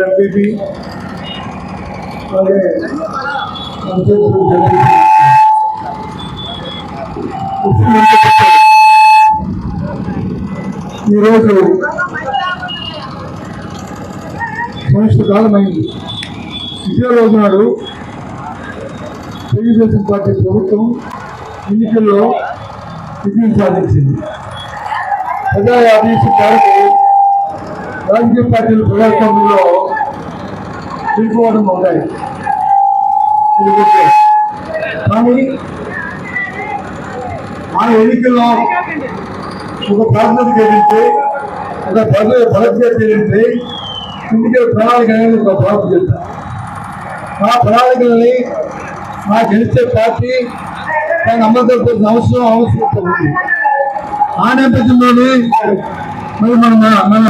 MPP అలాగే ఈరోజు సంవత్సర కాలమైంది. ఇదే రోజు నాడు తెలుగుదేశం పార్టీ ప్రభుత్వం ఎన్నికల్లో విజయం సాధించింది. ప్రజా ఆదేశం మేరకు రాజకీయ పార్టీల ప్రజాస్వామ్యంలో వెళ్ళిపోవడం ఉంటాయి. కానీ ఆ ఎన్నికల్లో ఒక ప్రాంతానికి ఏంటంటే ఒక భద్రత ఏంటంటే ఎన్నికల ప్రణాళిక అనేది ఒక ప్రాంతం చేస్తారు. ఆ ప్రణాళికలని ఆ గెలిచే పార్టీ దాన్ని అమలు జరపాల్సిన అవసరం ఉంది. ఆ నేపథ్యంలోనే మరి మన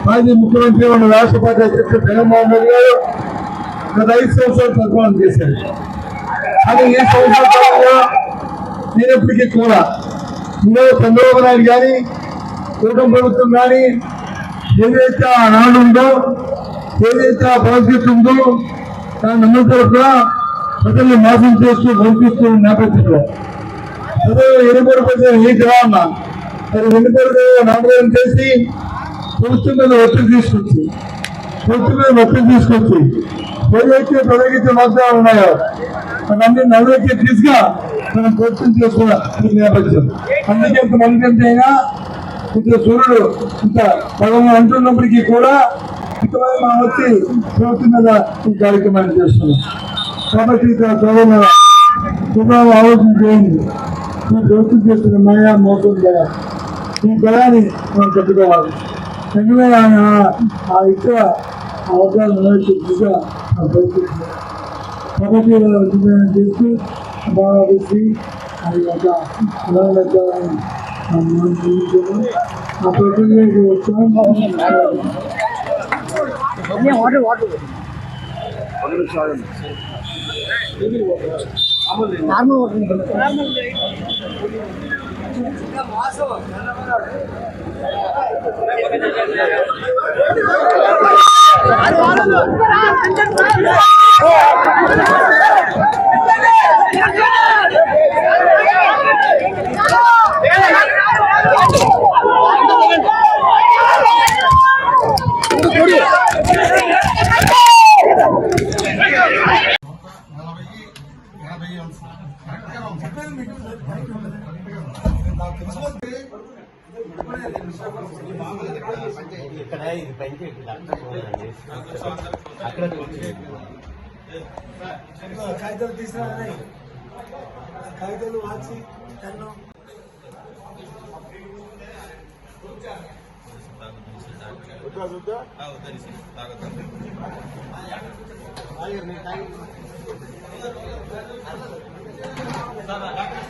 మాజీ ముఖ్యమంత్రి మన రాష్ట్ర పార్టీ అధ్యక్షుడు జగన్మోహన్ రెడ్డి గారు గత 5 సంవత్సరాలు పరిపాలన చేశారు. కానీ ఈ సంవత్సరాలుగా నేనప్పటికీ కూడా ఈరోజు చంద్రబాబు నాయుడు కానీ కూటమి ప్రభుత్వం కానీ ఏదైతే ఆ నాడు ఉందో ఏదైతే ఆ భవిష్యత్తు ఉందో దాన్ని నమ్మకం ప్రజల్ని మోసం చేస్తూ పంపిస్తూ నేపథ్యంలో ప్రజలు ఎన్నికలు నీటిగా ఉన్నా మరి ఎన్నికలు నామకరణం చేసి ప్రభుత్వం మీద ఒత్తిడి తీసుకొచ్చి ఏదైతే ప్రజలైతే వాగ్దానాలు ఉన్నాయో అవన్నీ నవ్వులైతే తీసుగా మనం ప్రయత్నం చేస్తున్న ఈ నేపథ్యం. అందుకే ఇంత మంది అయినా ఇంత సూర్యుడు ఇంత పదవి అంటున్నప్పటికీ కూడా ఇంతవరకు మనం వచ్చి ప్రభుత్వం మీద ఈ కార్యక్రమాన్ని చేస్తున్నాం. కాబట్టి త్వరలో ఆలోచన చేయండి. ఈ ప్రభుత్వం చేస్తున్న మాయా మోసం కదా ఈ బలాన్ని మనం కట్టుకోవాలి. ఎందుకంటే ఆ ఇతర అవసరాలు నెరవేర్చే దిశగా ప్రయత్నిస్తున్నాం. కాబట్టి ఉద్యోగం చేస్తూ బాగా వేసి అది ఒక అలవాలని ఆ ప్రజల్లోకి వచ్చాం. కాగితాలు తీసుకురా కాగితాలు వాచి